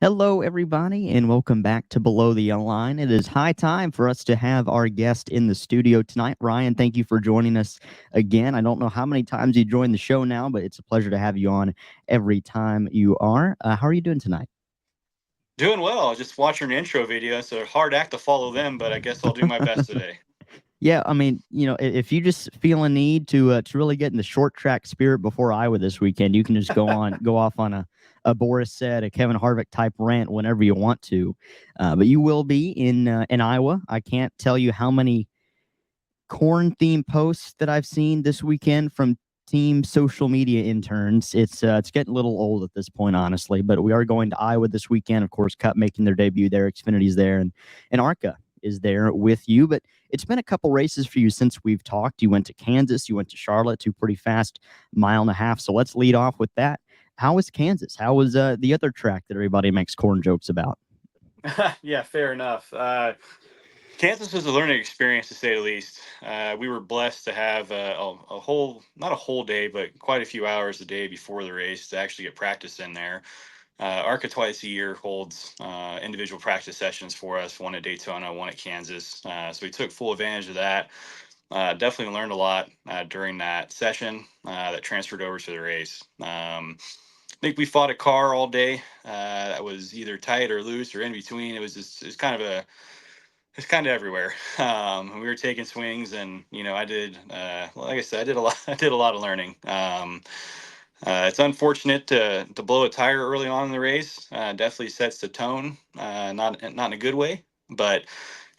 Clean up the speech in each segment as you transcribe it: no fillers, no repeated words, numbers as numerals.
Hello, everybody, and welcome back to Below the Yellow Line. It is high time for us to have our guest in the studio tonight. Ryan, thank you for joining us again. I don't know how many times you joined the show now, but it's a pleasure to have you on every time you are. How are you doing tonight? Doing well. Just watching an intro video. It's a hard act to follow them, but I guess I'll do my best today. Yeah, I mean, if you just feel a need to really get in the short track spirit before Iowa this weekend, you can just go off on a Boris said, a Kevin Harvick type rant whenever you want to. But you will be in Iowa. I can't tell you how many corn themed posts that I've seen this weekend from team social media interns. It's getting a little old at this point, honestly. But we are going to Iowa this weekend. Of course, Cup making their debut there. Xfinity's there, and ARCA is there with you. But it's been a couple races for you since we've talked. You went to Kansas, you went to Charlotte, two pretty fast mile and a half. So let's lead off with that. How was Kansas? How was the other track that everybody makes corn jokes about? Yeah, fair enough. Kansas was a learning experience to say the least. We were blessed to have a whole, not a whole day, but quite a few hours a day before the race to actually get practice in there. ARCA twice a year holds individual practice sessions for us, one at Daytona, one at Kansas. So we took full advantage of that. Definitely learned a lot during that session that transferred over to the race. I think we fought a car all day that was either tight or loose or in between. It's kind of it's kind of everywhere. We were taking swings, and I did like I said, I did a lot. I did a lot of learning. It's unfortunate to blow a tire early on in the race. Definitely sets the tone, not in a good way, but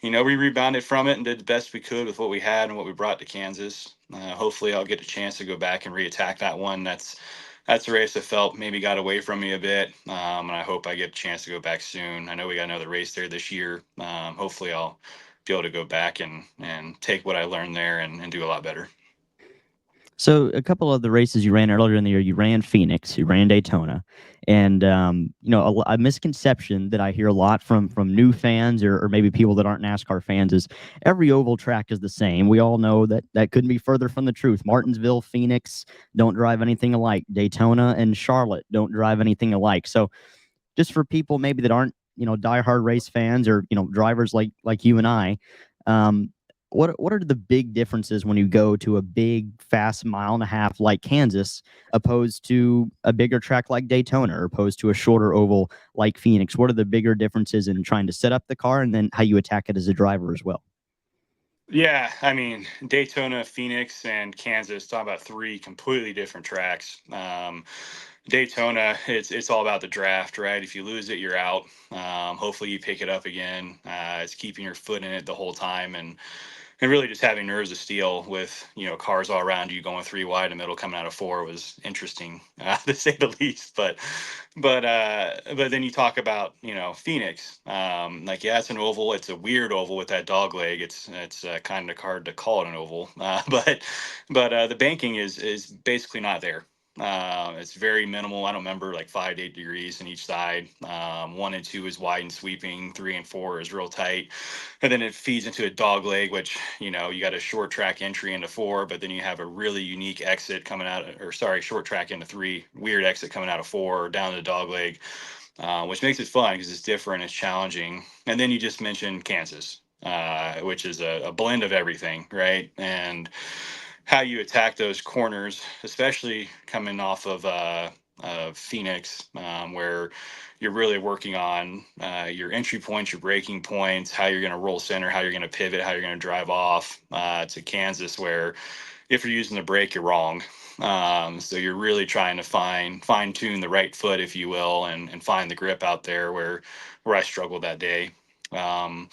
we rebounded from it and did the best we could with what we had and what we brought to Kansas. Hopefully, I'll get a chance to go back and reattack that one. That's a race that felt maybe got away from me a bit, and I hope I get a chance to go back soon. I know we got another race there this year. Hopefully, I'll be able to go back and take what I learned there and do a lot better. So a couple of the races you ran earlier in the year, you ran Phoenix, you ran Daytona, and a misconception that I hear a lot from new fans or maybe people that aren't NASCAR fans is every oval track is the same. We all know that couldn't be further from the truth. Martinsville, Phoenix don't drive anything alike. Daytona and Charlotte don't drive anything alike. So just for people maybe that aren't diehard race fans or drivers like you and I, um, what are the big differences when you go to a big fast mile and a half like Kansas opposed to a bigger track like Daytona or opposed to a shorter oval like Phoenix? What are the bigger differences in trying to set up the car and then how you attack it as a driver as well? Yeah, I mean Daytona, Phoenix, and Kansas. Talk about three completely different tracks. Daytona, it's all about the draft, right? If you lose it, you're out. Hopefully, you pick it up again. It's keeping your foot in it the whole time, and really just having nerves of steel with cars all around you going three wide in the middle coming out of four was interesting to say the least. But then you talk about Phoenix, like yeah, it's an oval. It's a weird oval with that dog leg. It's kind of hard to call it an oval, but the banking is basically not there. It's very minimal. I don't remember, like 5 to 8 degrees in each side. One and two is wide and sweeping. Three and four is real tight, and then it feeds into a dog leg, which you got a short track entry into four, but then you have a really unique exit coming out, or sorry, short track into three, weird exit coming out of four down to the dog leg, which makes it fun because it's different, it's challenging. And then you just mentioned Kansas, which is a blend of everything, right? And how you attack those corners, especially coming off of Phoenix, where you're really working on your entry points, your braking points, how you're going to roll center, how you're going to pivot, how you're going to drive off to Kansas, where if you're using the brake, you're wrong. So you're really trying to fine tune the right foot, if you will, and find the grip out there where I struggled that day. Um,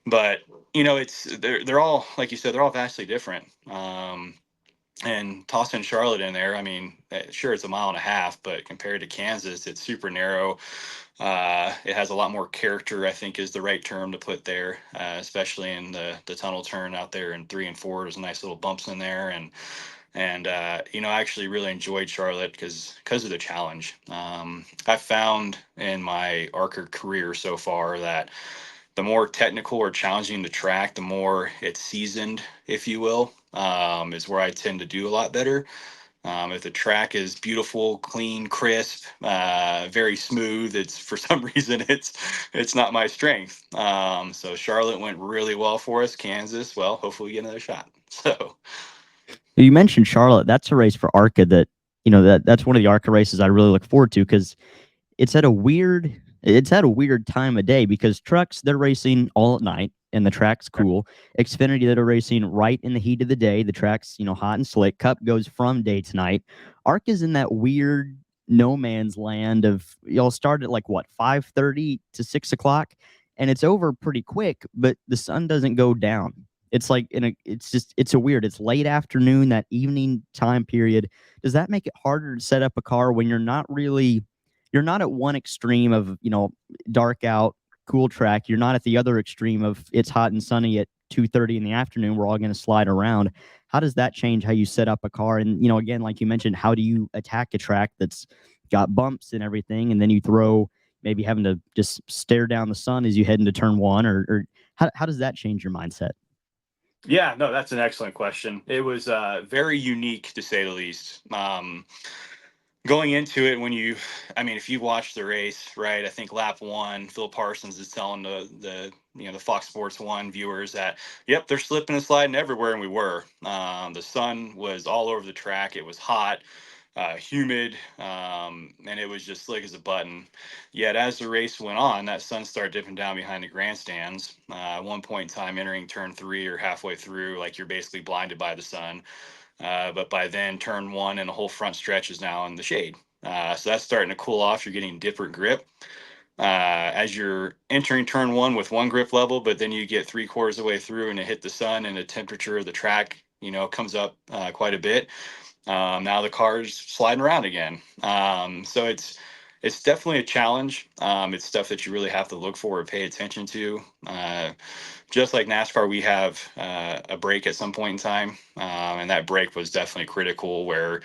but it's they're all, like you said, they're all vastly different. And tossing Charlotte in there, I mean, sure, it's a mile and a half, but compared to Kansas, it's super narrow. It has a lot more character, I think, is the right term to put there, especially in the tunnel turn out there in three and four. There's nice little bumps in there, and I actually really enjoyed Charlotte because of the challenge. I've found in my ARCA career so far that the more technical or challenging the track, the more it's seasoned, if you will, is where I tend to do a lot better. If the track is beautiful, clean, crisp, very smooth, it's for some reason it's not my strength. So Charlotte went really well for us. Kansas, well, hopefully we get another shot. So You mentioned Charlotte. That's a race for ARCA that, that's one of the ARCA races I really look forward to because it's at a weird time of day because trucks, they're racing all at night and the track's cool. Xfinity, that are racing right in the heat of the day. The track's, hot and slick. Cup goes from day to night. ARC is in that weird no man's land of y'all start at like what, 5:30 to 6 o'clock, and it's over pretty quick, but the sun doesn't go down. It's like it's a weird, it's late afternoon, that evening time period. Does that make it harder to set up a car when you're not at one extreme of, dark out, cool track. You're not at the other extreme of it's hot and sunny at 2:30 in the afternoon. We're all going to slide around. How does that change how you set up a car? And, again, like you mentioned, how do you attack a track that's got bumps and everything? And then you throw maybe having to just stare down the sun as you head into turn one, or how does that change your mindset? yeah, no, that's an excellent question. It was very unique to say the least. Going into it, if you watch the race, right? I think lap one, Phil Parsons is telling the Fox Sports 1 viewers that, yep, they're slipping and sliding everywhere, and we were. The sun was all over the track. It was hot, humid, and it was just slick as a button. Yet as the race went on, that sun started dipping down behind the grandstands. At one point in time, entering turn 3 or halfway through, like you're basically blinded by the sun. But by then, turn 1 and the whole front stretch is now in the shade. So that's starting to cool off. You're getting different grip as you're entering turn 1 with one grip level, but then you get 3/4 of the way through and it hit the sun and the temperature of the track, comes up quite a bit. Now the car's sliding around again. So it's definitely a challenge. It's stuff that you really have to look for or pay attention to. Just like NASCAR, we have a break at some point in time, and that break was definitely critical. Where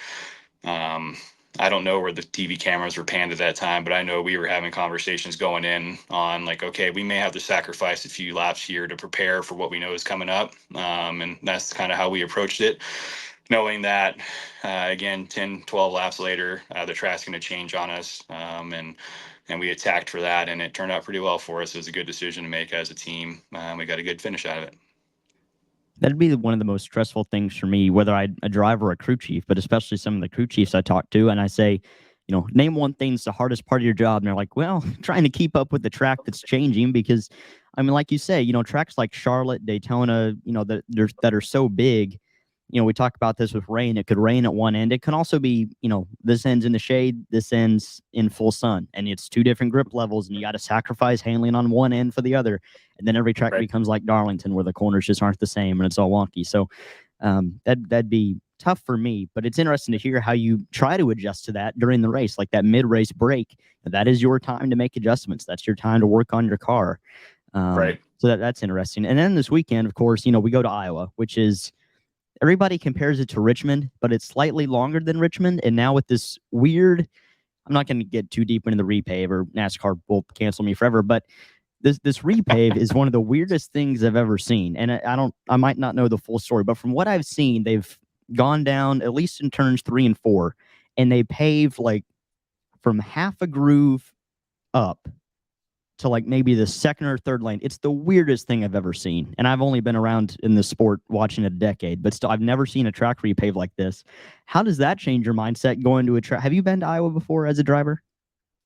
I don't know where the TV cameras were panned at that time, but I know we were having conversations going in on like, okay, we may have to sacrifice a few laps here to prepare for what we know is coming up, and that's kind of how we approached it, knowing that again 10 12 laps later the track's going to change on us, and we attacked for that, and it turned out pretty well for us. It was a good decision to make as a team. We got a good finish out of it. That'd be one of the most stressful things for me, whether I'm a driver or a crew chief, but especially some of the crew chiefs I talk to, and I say, name one thing that's the hardest part of your job. And they're like, well, trying to keep up with the track that's changing because, like you say, tracks like Charlotte, Daytona, that are so big. We talk about this with rain. It could rain at one end. It can also be, this ends in the shade, this ends in full sun, and it's two different grip levels, and you got to sacrifice handling on one end for the other. And then every track becomes like Darlington, where the corners just aren't the same and it's all wonky. So that'd be tough for me, but it's interesting to hear how you try to adjust to that during the race, like that mid-race break. That is your time to make adjustments. That's your time to work on your car. So that's interesting. And then this weekend, of course, we go to Iowa, which is, everybody compares it to Richmond, but it's slightly longer than Richmond. And now with this weird, I'm not going to get too deep into the repave or NASCAR will cancel me forever, but this repave is one of the weirdest things I've ever seen. And I might not know the full story, but from what I've seen, they've gone down at least in turns 3 and 4, and they pave like from half a groove up to like maybe the second or third lane. It's the weirdest thing I've ever seen. And I've only been around in this sport watching it a decade, but still I've never seen a track repave like this. How does that change your mindset going to a track? Have you been to Iowa before as a driver?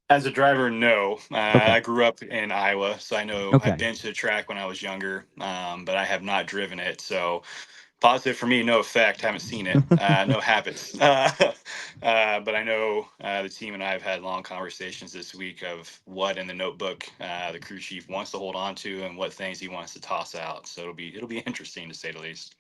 As a driver, no. Okay. I grew up in Iowa, so I know Okay. I've been to the track when I was younger, but I have not driven it. So positive for me, no effect. Haven't seen it. No habits. But I know the team and I have had long conversations this week of what in the notebook the crew chief wants to hold on to and what things he wants to toss out. So it'll be interesting to say the least.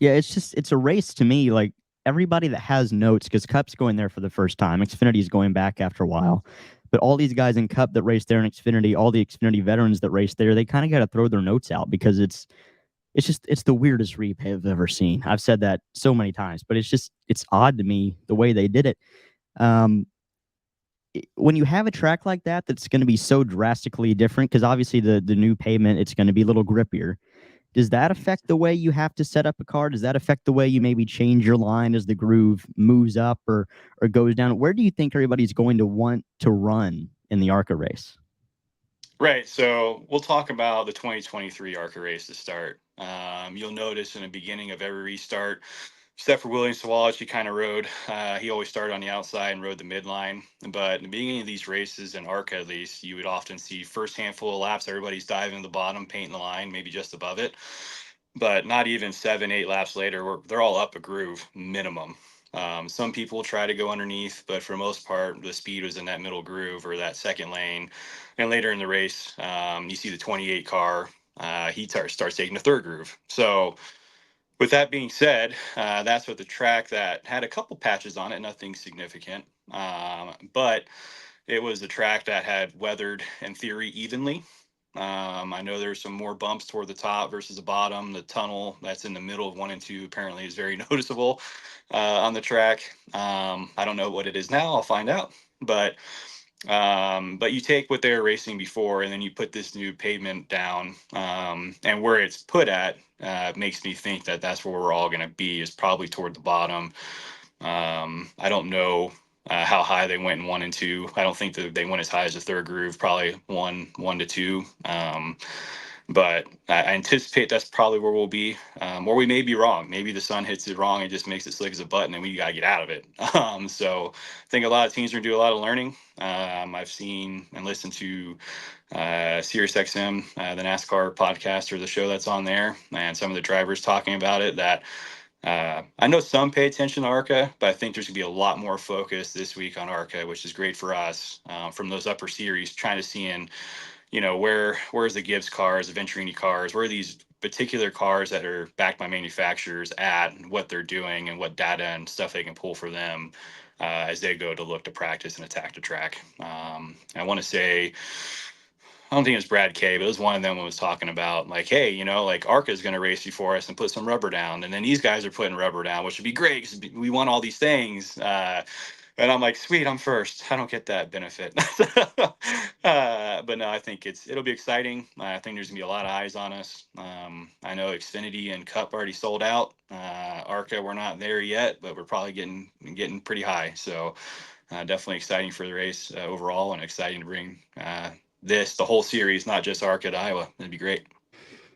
Yeah, it's a race to me. Like everybody that has notes, because Cup's going there for the first time. Xfinity's going back after a while. But all these guys in Cup that race there in Xfinity, all the Xfinity veterans that race there, they kind of got to throw their notes out because it's the weirdest repave I've ever seen. I've said that so many times, but it's odd to me the way they did it. When you have a track like that, that's going to be so drastically different, because obviously the new pavement, it's going to be a little grippier. Does that affect the way you have to set up a car? Does that affect the way you maybe change your line as the groove moves up or goes down? Where do you think everybody's going to want to run in the ARCA race? Right. So we'll talk about the 2023 ARCA race to start. You'll notice in the beginning of every restart, except for Williams Wallace, he kind of rode. He always started on the outside and rode the midline. But in the beginning of these races, in ARCA at least, you would often see first handful of laps, everybody's diving to the bottom, painting the line, maybe just above it. But not even 7, 8 laps later, they're all up a groove minimum. Some people try to go underneath, but for the most part, the speed was in that middle groove or that second lane. And later in the race, you see the 28 car, he starts taking the third groove. So, with that being said, that's what the track that had a couple patches on it, nothing significant. But it was a track that had weathered, in theory, evenly. I know there's some more bumps toward the top versus the bottom. The tunnel that's in the middle of 1 and 2 apparently is very noticeable on the track. I don't know what it is now. I'll find out. But you take what they were racing before, and then you put this new pavement down, and where it's put at makes me think that that's where we're all going to be, is probably toward the bottom. I don't know how high they went in 1 and 2. I don't think that they went as high as the third groove, probably 1 to 2. But I anticipate that's probably where we'll be, or we may be wrong. Maybe the sun hits it wrong and just makes it slick as a button, and we got to get out of it. So I think a lot of teams are going to do a lot of learning. I've seen and listened to SiriusXM, the NASCAR podcast or the show that's on there, and some of the drivers talking about it. That I know some pay attention to ARCA, but I think there's going to be a lot more focus this week on ARCA, which is great for us from those upper series, trying to see in, where's the Gibbs cars, the Venturini cars, where are these particular cars that are backed by manufacturers at, and what they're doing and what data and stuff they can pull for them as they go to look to practice and attack the track. I want to say, I don't think it was Brad K, but it was one of them who was talking about like, hey, like ARCA is going to race before us and put some rubber down. And then these guys are putting rubber down, which would be great because we want all these things. And I'm like, sweet, I'm first. I don't get that benefit. But no, I think it'll be exciting. I think there's gonna be a lot of eyes on us. I know Xfinity and Cup already sold out. ARCA, we're not there yet, but we're probably getting pretty high. So definitely exciting for the race overall, and exciting to bring the whole series, not just ARCA to Iowa. It'd be great.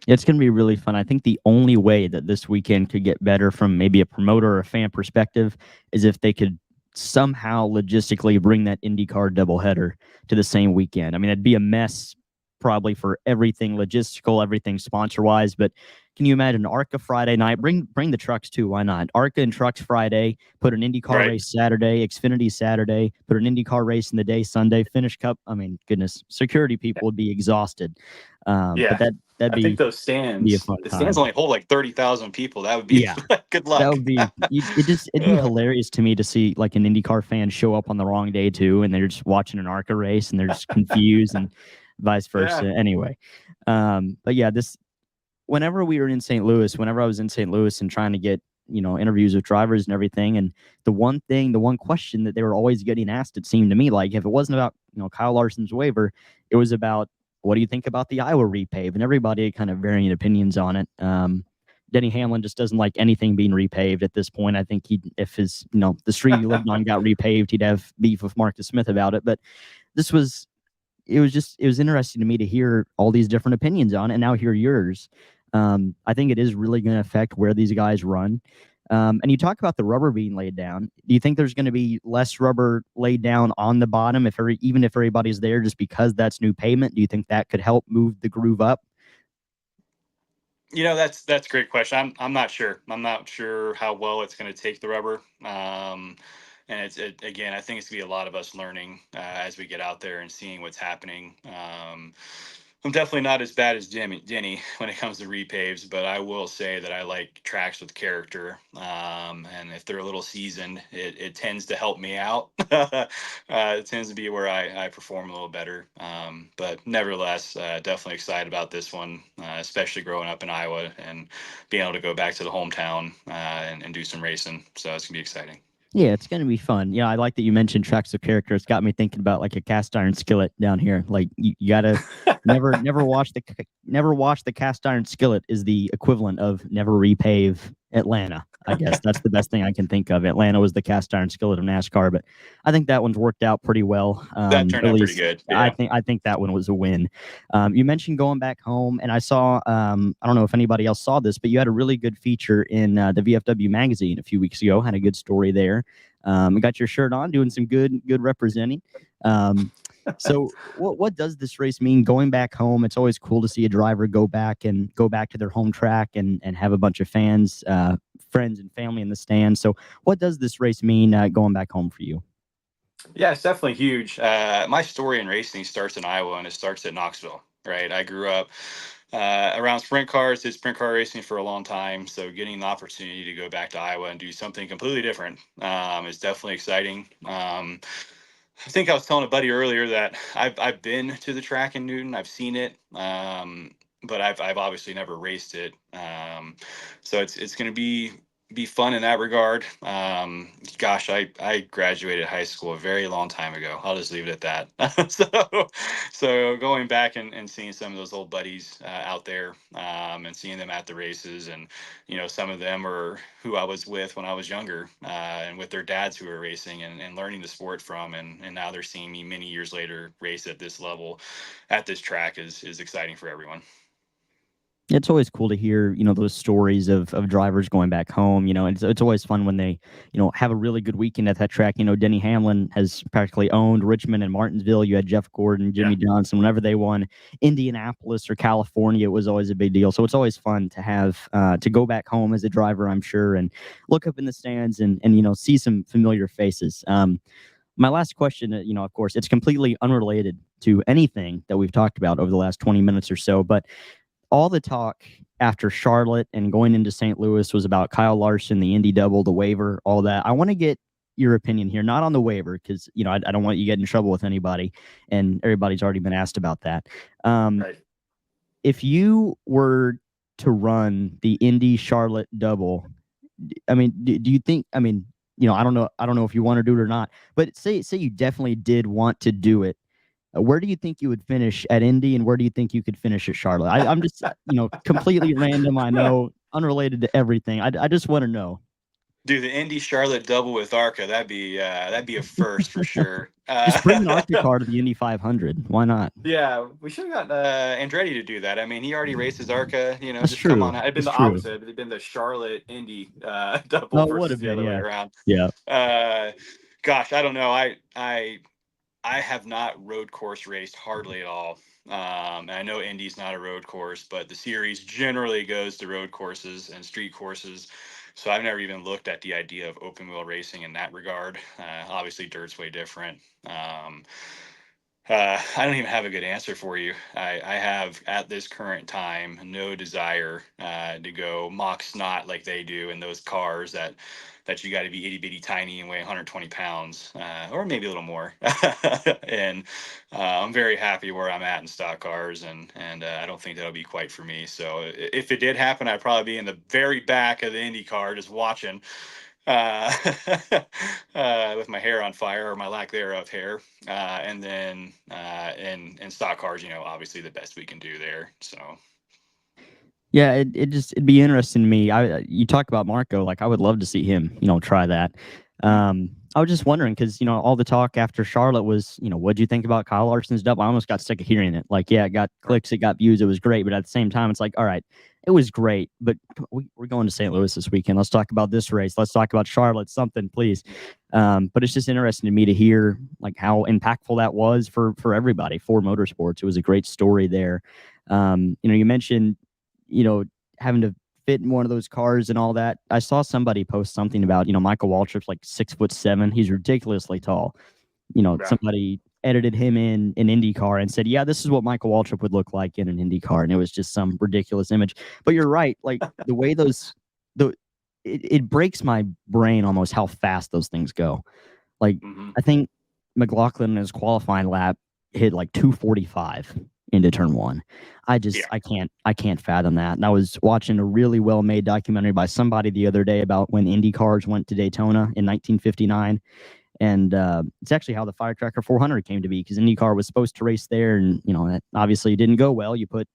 It's going to be really fun. I think the only way that this weekend could get better from maybe a promoter or a fan perspective is if they could somehow logistically bring that IndyCar doubleheader to the same weekend. I mean, it'd be a mess probably for everything logistical, everything sponsor wise. But can you imagine ARCA Friday night? Bring the trucks too. Why not? ARCA and trucks Friday. Put an IndyCar Right. race Saturday. Xfinity Saturday. Put an IndyCar race in the day Sunday. Finish Cup. I mean, goodness, security people would be exhausted. But Yeah. that'd I think be those be a stands, fun the stands time. only hold like 30,000 people. That would be Yeah, good that luck. would be it'd be Uh, hilarious to me to see like an IndyCar fan show up on the wrong day too, and they're just watching an ARCA race and they're just confused and vice yeah. versa. Anyway, but yeah, this whenever we were in St. Louis, whenever I was in St. Louis and trying to get interviews with drivers and everything, and the one question that they were always getting asked, it seemed to me like if it wasn't about Kyle Larson's waiver, it was about what do you think about the Iowa repave, and everybody had kind of varying opinions on it. Denny Hamlin just doesn't like anything being repaved at this point. I think if his the street he lived on got repaved, he'd have beef with Marcus Smith about it. But this was it was interesting to me to hear all these different opinions on it, and now hear yours. I think it is really going to affect where these guys run. And you talk about the rubber being laid down. Do you think there's going to be less rubber laid down on the bottom even if everybody's there just because that's new pavement? Do you think that could help move the groove up? That's a great question. I'm not sure. I'm not sure how well it's going to take the rubber. And again, I think it's gonna be a lot of us learning as we get out there and seeing what's happening. I'm definitely not as bad as Denny when it comes to repaves, but I will say that I like tracks with character. And if they're a little seasoned, it tends to help me out. It tends to be where I perform a little better. But nevertheless, definitely excited about this one, especially growing up in Iowa and being able to go back to the hometown and do some racing. So it's gonna be exciting. Yeah, it's gonna be fun. Yeah, I like that you mentioned tracks of character. It's got me thinking about like a cast iron skillet down here. Like you gotta never wash the cast iron skillet is the equivalent of never repave Atlanta. I guess that's the best thing I can think of. Atlanta was the cast iron skillet of NASCAR, but I think that one's worked out pretty well. That turned At out pretty least good. I Yeah. think that one was a win. You mentioned going back home, and I saw I don't know if anybody else saw this, but you had a really good feature in the VFW magazine a few weeks ago. Had a good story there. Got your shirt on, doing some good representing. So what does this race mean going back home? It's always cool to see a driver go back to their home track and have a bunch of fans, friends and family in the stands. So what does this race mean going back home for you? Yeah, it's definitely huge. My story in racing starts in Iowa, and it starts at Knoxville. Right, I grew up around sprint cars, did sprint car racing for a long time. So getting the opportunity to go back to Iowa and do something completely different is definitely exciting. I think I was telling a buddy earlier that I've been to the track in Newton. I've seen it, but I've obviously never raced it. So it's going to be fun in that regard. Gosh, I graduated high school a very long time ago. I'll just leave it at that. So going back and seeing some of those old buddies out there, and seeing them at the races, and some of them are who I was with when I was younger, and with their dads who were racing, and learning the sport from, and now they're seeing me many years later race at this level, at this track is exciting for everyone. It's always cool to hear, those stories of drivers going back home. It's always fun when they, have a really good weekend at that track. Denny Hamlin has practically owned Richmond and Martinsville. You had Jeff Gordon, Jimmie Johnson. Whenever they won Indianapolis or California, it was always a big deal. So it's always fun to have to go back home as a driver, I'm sure, and look up in the stands and see some familiar faces. My last question, of course, it's completely unrelated to anything that we've talked about over the last 20 minutes or so, but all the talk after Charlotte and going into St. Louis was about Kyle Larson, the Indy double, the waiver, all that. I want to get your opinion here, not on the waiver, because I don't want you to get in trouble with anybody, and everybody's already been asked about that. Right. If you were to run the Indy Charlotte double, I mean, do you think? I mean, I don't know if you want to do it or not, but say you definitely did want to do it. Where do you think you would finish at Indy, and where do you think you could finish at Charlotte? I'm just, completely random. I know, unrelated to everything. I just want to know. Do the Indy Charlotte double with ARCA. That'd be a first for sure. Just bring an Arctic car to the Indy 500. Why not? Yeah, we should have got Andretti to do that. I mean, he already races ARCA. That's Just come on true. out. It'd been That's the true. opposite. It'd been the Charlotte Indy double No, it would versus have the been. other way Yeah. around. Yeah. Uh, Gosh, I don't know. I have not road course raced hardly at all. And I know Indy's not a road course, but the series generally goes to road courses and street courses. So I've never even looked at the idea of open wheel racing in that regard. Obviously, dirt's way different. I don't even have a good answer for you. I have at this current time no desire to go mock snot like they do in those cars that you got to be itty bitty tiny and weigh 120 pounds, or maybe a little more. And I'm very happy where I'm at in stock cars, and I don't think that'll be quite for me. So if it did happen, I'd probably be in the very back of the Indy car just watching, uh, with my hair on fire, or my lack thereof hair, and then in stock cars, obviously the best we can do there. So Yeah, it'd be interesting to me. You talk about Marco, like I would love to see him, try that. I was just wondering because all the talk after Charlotte was, what'd you think about Kyle Larson's double? I almost got sick of hearing it. Like, yeah, it got clicks, it got views, it was great, but at the same time, it's like, all right, it was great, but we're going to St. Louis this weekend. Let's talk about this race. Let's talk about Charlotte, something, please. But it's just interesting to me to hear like how impactful that was for everybody, for motorsports. It was a great story there. You mentioned having to fit in one of those cars and all that. I saw somebody post something about, Michael Waltrip's like 6'7". He's ridiculously tall. yeah. Somebody edited him in an Indy car and said, yeah, this is what Michael Waltrip would look like in an Indy car. And it was just some ridiculous image. But you're right. Like the way it breaks my brain almost how fast those things go. Like, Mm-hmm. I think McLaughlin in his qualifying lap hit like 245. into turn one. I can't fathom that. And I was watching a really well-made documentary by somebody the other day about when Indy cars went to Daytona in 1959. And it's actually how the Firecracker 400 came to be, because IndyCar was supposed to race there, and that obviously didn't go well. You put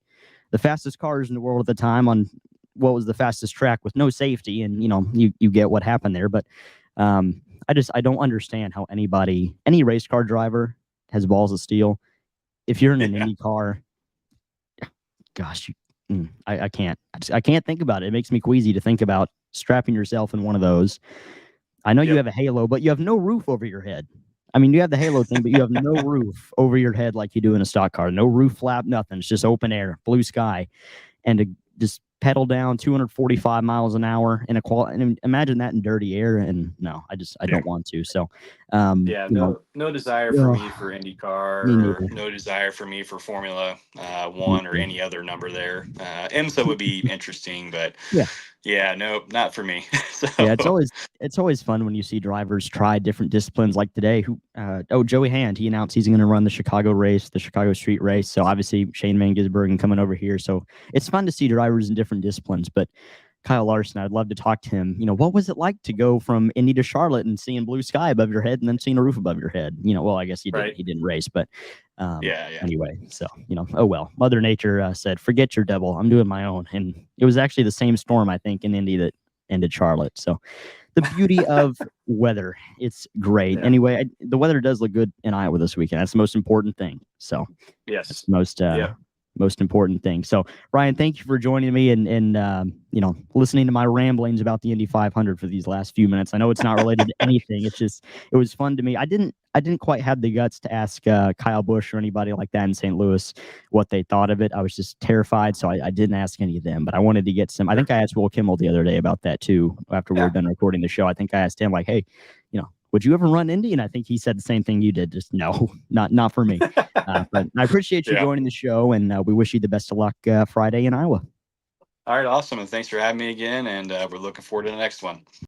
the fastest cars in the world at the time on what was the fastest track with no safety, and you get what happened there. But I don't understand how any race car driver has balls of steel. If you're in an Indy car, gosh, I can't. I can't think about it. It makes me queasy to think about strapping yourself in one of those. I know you have a halo, but you have no roof over your head. I mean, you have the halo thing, but you have no roof over your head like you do in a stock car. No roof flap, nothing. It's just open air, blue sky, and to just pedal down 245 miles an hour in and imagine that in dirty air. And no, I don't want to. So, no desire for me for IndyCar, or no desire for me for Formula One or any other number there. IMSA would be interesting, but no, not for me. So. Yeah, it's always fun when you see drivers try different disciplines. Like today, Joey Hand, he announced he's going to run the Chicago race, the Chicago Street Race. So obviously Shane Van Gisbergen coming over here. So it's fun to see drivers in different disciplines. But Kyle Larson, I'd love to talk to him. What was it like to go from Indy to Charlotte and seeing blue sky above your head and then seeing a roof above your head? Well, I guess he didn't race, but anyway, so oh well. Mother Nature said, "Forget your devil. I'm doing my own." And it was actually the same storm, I think, in Indy that ended Charlotte. So the beauty of weather, it's great. Yeah. Anyway, the weather does look good in Iowa this weekend. That's the most important thing. So that's the most important thing. So Ryan, thank you for joining me and listening to my ramblings about the Indy 500 for these last few minutes. I know it's not related to anything. It's just, it was fun to me. I didn't quite have the guts to ask Kyle Busch or anybody like that in St. Louis what they thought of it. I was just terrified, so I didn't ask any of them. But I wanted to get some. I think I asked Will Kimmel the other day about that too. After we were done recording the show, I think I asked him like, "Hey, would you ever run Indy?" And I think he said the same thing you did. Just no, not for me. But I appreciate you joining the show, and we wish you the best of luck Friday in Iowa. All right, awesome, and thanks for having me again. And we're looking forward to the next one.